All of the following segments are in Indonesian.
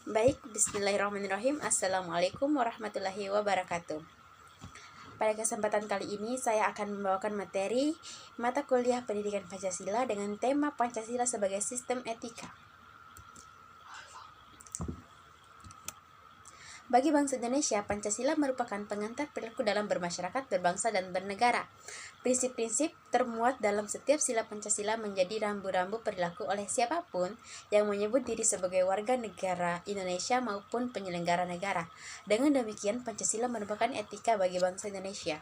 Baik, bismillahirrahmanirrahim. Assalamualaikum warahmatullahi wabarakatuh. Pada kesempatan kali ini saya akan membawakan materi mata kuliah pendidikan Pancasila dengan tema Pancasila sebagai sistem etika. Bagi bangsa Indonesia, Pancasila merupakan pengantar perilaku dalam bermasyarakat, berbangsa, dan bernegara. Prinsip-prinsip termuat dalam setiap sila Pancasila menjadi rambu-rambu perilaku oleh siapapun yang menyebut diri sebagai warga negara Indonesia maupun penyelenggara negara. Dengan demikian, Pancasila merupakan etika bagi bangsa Indonesia.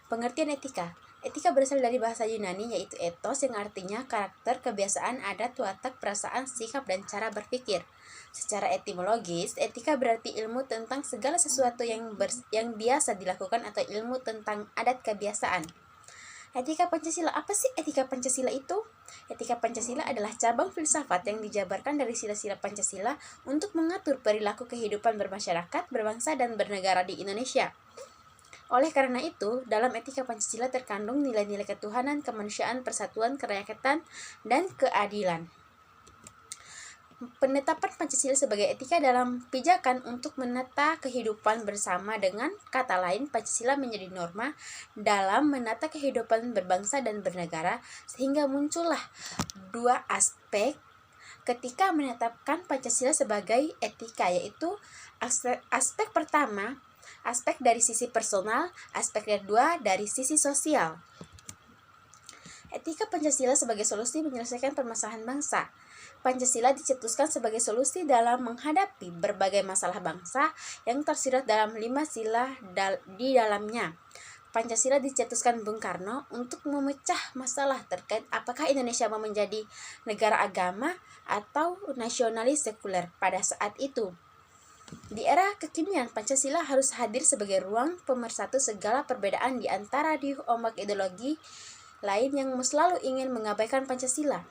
Pengertian etika. Etika berasal dari bahasa Yunani yaitu ethos yang artinya karakter, kebiasaan, adat, watak, perasaan, sikap, dan cara berpikir. Secara etimologis, etika berarti ilmu tentang segala sesuatu yang biasa dilakukan atau ilmu tentang adat kebiasaan. Etika Pancasila. Apa sih etika Pancasila itu? Etika Pancasila adalah cabang filsafat yang dijabarkan dari sila-sila Pancasila untuk mengatur perilaku kehidupan bermasyarakat, berbangsa, dan bernegara di Indonesia. Oleh karena itu, dalam etika Pancasila terkandung nilai-nilai ketuhanan, kemanusiaan, persatuan, kerakyatan, dan keadilan. Penetapan Pancasila sebagai etika dalam pijakan untuk menata kehidupan bersama, dengan kata lain, Pancasila menjadi norma dalam menata kehidupan berbangsa dan bernegara, sehingga muncullah dua aspek ketika menetapkan Pancasila sebagai etika, yaitu aspek pertama, aspek dari sisi personal, aspek kedua dari sisi sosial. Etika Pancasila sebagai solusi menyelesaikan permasalahan bangsa. Pancasila dicetuskan sebagai solusi dalam menghadapi berbagai masalah bangsa yang tersirat dalam 5 sila di dalamnya. Pancasila dicetuskan Bung Karno untuk memecah masalah terkait apakah Indonesia mau menjadi negara agama atau nasionalis sekuler pada saat itu. Di era kekinian, Pancasila harus hadir sebagai ruang pemersatu segala perbedaan di antara ombak ideologi lain yang selalu ingin mengabaikan Pancasila.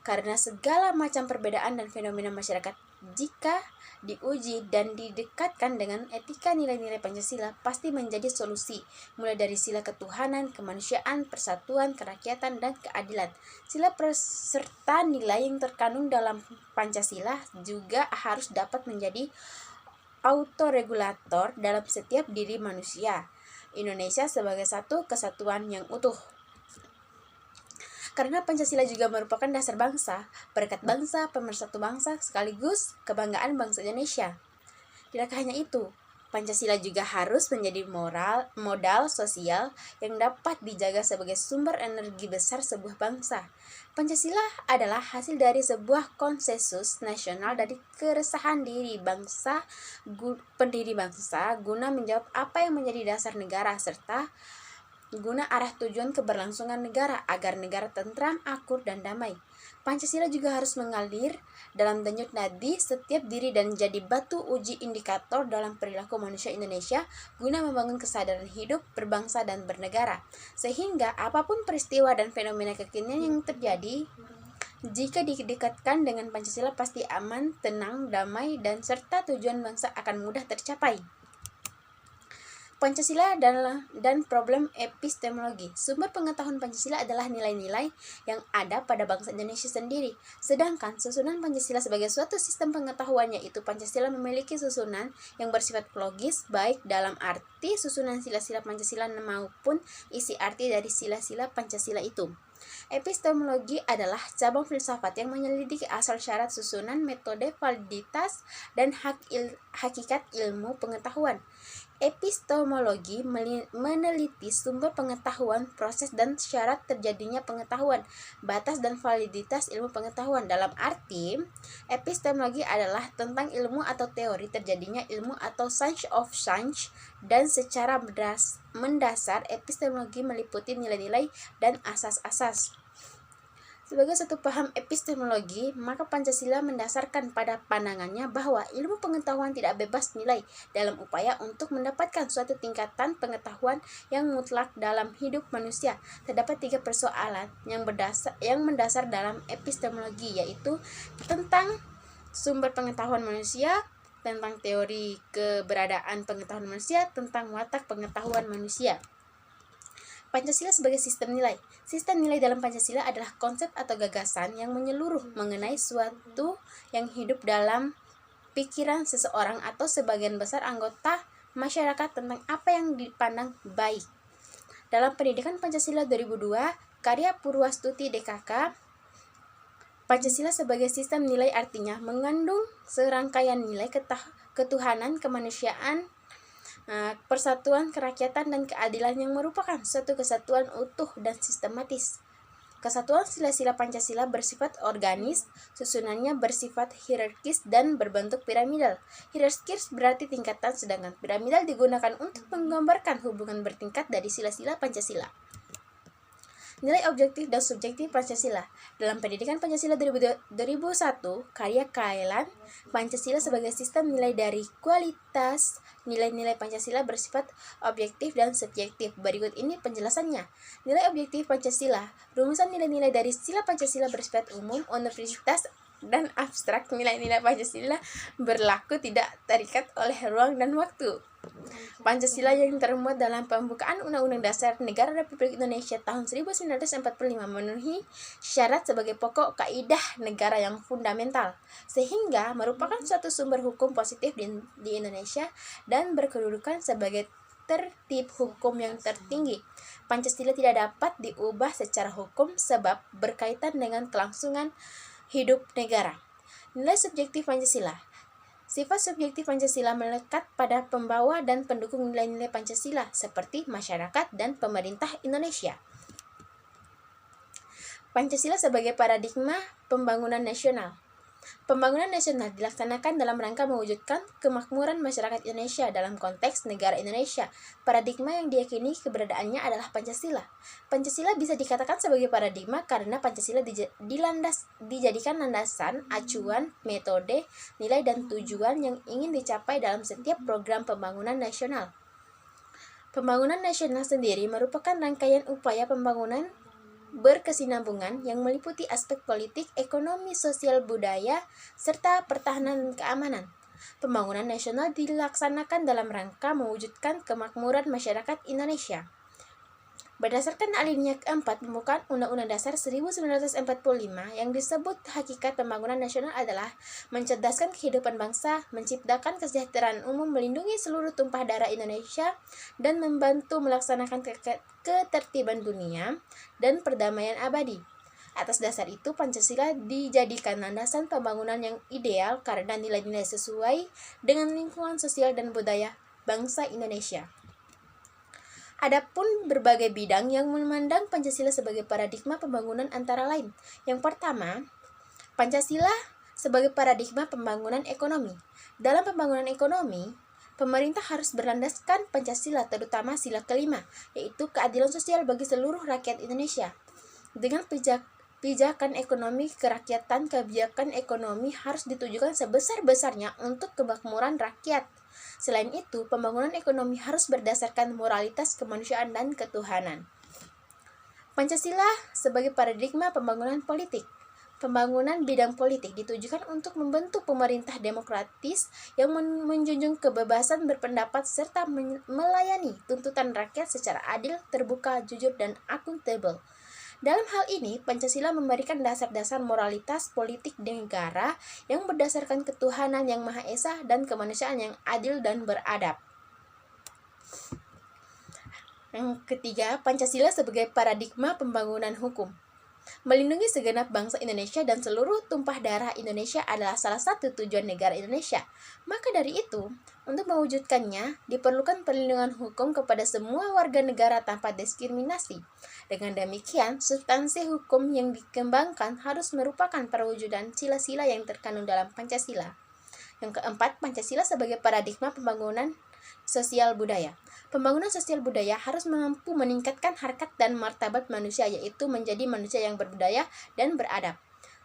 Karena segala macam perbedaan dan fenomena masyarakat, jika diuji dan didekatkan dengan etika nilai-nilai Pancasila, pasti menjadi solusi, mulai dari sila ketuhanan, kemanusiaan, persatuan, kerakyatan, dan keadilan. Sila serta nilai yang terkandung dalam Pancasila juga harus dapat menjadi autoregulator dalam setiap diri manusia Indonesia sebagai satu kesatuan yang utuh. Karena Pancasila juga merupakan dasar bangsa, berkat bangsa, pemersatu bangsa, sekaligus kebanggaan bangsa Indonesia. Tidak hanya itu, Pancasila juga harus menjadi modal sosial yang dapat dijaga sebagai sumber energi besar sebuah bangsa. Pancasila adalah hasil dari sebuah konsensus nasional dari keresahan pendiri bangsa guna menjawab apa yang menjadi dasar negara serta guna arah tujuan keberlangsungan negara agar negara tentram, akur, dan damai. Pancasila juga harus mengalir dalam denyut nadi setiap diri dan jadi batu uji indikator dalam perilaku manusia Indonesia guna membangun kesadaran hidup, berbangsa, dan bernegara. Sehingga apapun peristiwa dan fenomena kekinian yang terjadi, jika didekatkan dengan Pancasila pasti aman, tenang, damai, dan serta tujuan bangsa akan mudah tercapai. Pancasila dan problem epistemologi. Sumber pengetahuan Pancasila adalah nilai-nilai yang ada pada bangsa Indonesia sendiri. Sedangkan susunan Pancasila sebagai suatu sistem pengetahuan, yaitu Pancasila memiliki susunan yang bersifat logis, baik dalam arti susunan sila-sila Pancasila maupun isi arti dari sila-sila Pancasila itu. Epistemologi adalah cabang filsafat yang menyelidiki asal syarat susunan, metode, validitas, dan hakikat ilmu pengetahuan. Epistemologi meneliti sumber pengetahuan, proses dan syarat terjadinya pengetahuan, batas dan validitas ilmu pengetahuan. Dalam arti, epistemologi adalah tentang ilmu atau teori terjadinya ilmu atau science of science, dan secara mendasar epistemologi meliputi nilai-nilai dan asas-asas. Sebagai satu paham epistemologi, maka Pancasila mendasarkan pada pandangannya bahwa ilmu pengetahuan tidak bebas nilai dalam upaya untuk mendapatkan suatu tingkatan pengetahuan yang mutlak dalam hidup manusia. Terdapat 3 persoalan yang mendasar dalam epistemologi, yaitu tentang sumber pengetahuan manusia, tentang teori keberadaan pengetahuan manusia, tentang watak pengetahuan manusia. Pancasila sebagai sistem nilai. Sistem nilai dalam Pancasila adalah konsep atau gagasan yang menyeluruh mengenai suatu yang hidup dalam pikiran seseorang atau sebagian besar anggota masyarakat tentang apa yang dipandang baik. Dalam Pendidikan Pancasila 2002, karya Purwastuti DKK, Pancasila sebagai sistem nilai artinya mengandung serangkaian nilai ketuhanan, kemanusiaan, persatuan, kerakyatan, dan keadilan yang merupakan suatu kesatuan utuh dan sistematis. Kesatuan sila-sila Pancasila bersifat organis, susunannya bersifat hierarkis dan berbentuk piramidal. Hierarkis berarti tingkatan, sedangkan piramidal digunakan untuk menggambarkan hubungan bertingkat dari sila-sila Pancasila. Nilai objektif dan subjektif Pancasila. Dalam Pendidikan Pancasila 2001, karya Kaelan, Pancasila sebagai sistem nilai dari kualitas nilai-nilai Pancasila bersifat objektif dan subjektif. Berikut ini penjelasannya. Nilai objektif Pancasila, rumusan nilai-nilai dari sila Pancasila bersifat umum, universitas, dan abstrak. Nilai-nilai Pancasila berlaku tidak terikat oleh ruang dan waktu. Pancasila yang termuat dalam pembukaan Undang-Undang Dasar Negara Republik Indonesia tahun 1945 memenuhi syarat sebagai pokok kaidah negara yang fundamental, sehingga merupakan suatu sumber hukum positif di Indonesia dan berkedudukan sebagai tertib hukum yang tertinggi. Pancasila tidak dapat diubah secara hukum sebab berkaitan dengan kelangsungan hidup negara. Nilai subjektif Pancasila. Sifat subjektif Pancasila melekat pada pembawa dan pendukung nilai-nilai Pancasila seperti masyarakat dan pemerintah Indonesia. Pancasila sebagai paradigma pembangunan nasional. Pembangunan nasional dilaksanakan dalam rangka mewujudkan kemakmuran masyarakat Indonesia dalam konteks negara Indonesia. Paradigma yang diyakini keberadaannya adalah Pancasila. Pancasila bisa dikatakan sebagai paradigma karena Pancasila dijadikan landasan, acuan, metode, nilai, dan tujuan yang ingin dicapai dalam setiap program pembangunan nasional. Pembangunan nasional sendiri merupakan rangkaian upaya pembangunan berkesinambungan yang meliputi aspek politik, ekonomi, sosial, budaya, serta pertahanan dan keamanan. Pembangunan nasional dilaksanakan dalam rangka mewujudkan kemakmuran masyarakat Indonesia. Berdasarkan alinea keempat pembukaan Undang-Undang Dasar 1945 yang disebut hakikat pembangunan nasional adalah mencerdaskan kehidupan bangsa, menciptakan kesejahteraan umum, melindungi seluruh tumpah darah Indonesia, dan membantu melaksanakan ketertiban dunia dan perdamaian abadi. Atas dasar itu, Pancasila dijadikan landasan pembangunan yang ideal karena nilai-nilai sesuai dengan lingkungan sosial dan budaya bangsa Indonesia. Adapun berbagai bidang yang memandang Pancasila sebagai paradigma pembangunan antara lain. Yang pertama, Pancasila sebagai paradigma pembangunan ekonomi. Dalam pembangunan ekonomi, pemerintah harus berlandaskan Pancasila, terutama sila kelima, yaitu keadilan sosial bagi seluruh rakyat Indonesia. Dengan pijakan ekonomi kerakyatan, kebijakan ekonomi harus ditujukan sebesar-besarnya untuk kemakmuran rakyat. Selain itu, pembangunan ekonomi harus berdasarkan moralitas kemanusiaan dan ketuhanan. Pancasila sebagai paradigma pembangunan politik. Pembangunan bidang politik ditujukan untuk membentuk pemerintah demokratis yang menjunjung kebebasan berpendapat serta melayani tuntutan rakyat secara adil, terbuka, jujur, dan akuntabel. Dalam hal ini, Pancasila memberikan dasar-dasar moralitas politik negara yang berdasarkan ketuhanan yang Maha Esa dan kemanusiaan yang adil dan beradab. Yang ketiga, Pancasila sebagai paradigma pembangunan hukum. Melindungi segenap bangsa Indonesia dan seluruh tumpah darah Indonesia adalah salah satu tujuan negara Indonesia. Maka dari itu, untuk mewujudkannya, diperlukan perlindungan hukum kepada semua warga negara tanpa diskriminasi. Dengan demikian, substansi hukum yang dikembangkan harus merupakan perwujudan sila-sila yang terkandung dalam Pancasila. Yang keempat, Pancasila sebagai paradigma pembangunan sosial budaya. Pembangunan sosial budaya harus mampu meningkatkan harkat dan martabat manusia, yaitu menjadi manusia yang berbudaya dan beradab.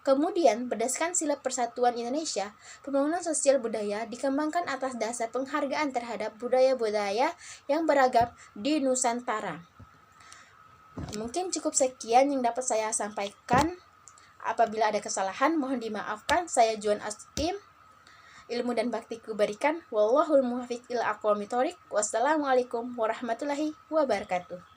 Kemudian, berdasarkan sila persatuan Indonesia, pembangunan sosial budaya dikembangkan atas dasar penghargaan terhadap budaya-budaya yang beragam di Nusantara. Mungkin cukup sekian yang dapat saya sampaikan. Apabila ada kesalahan, mohon dimaafkan. Saya Juan Astim. Ilmu dan baktiku berikan. Wallahul muwaffiq ila aqwamit thoriq. Wassalamualaikum warahmatullahi wabarakatuh.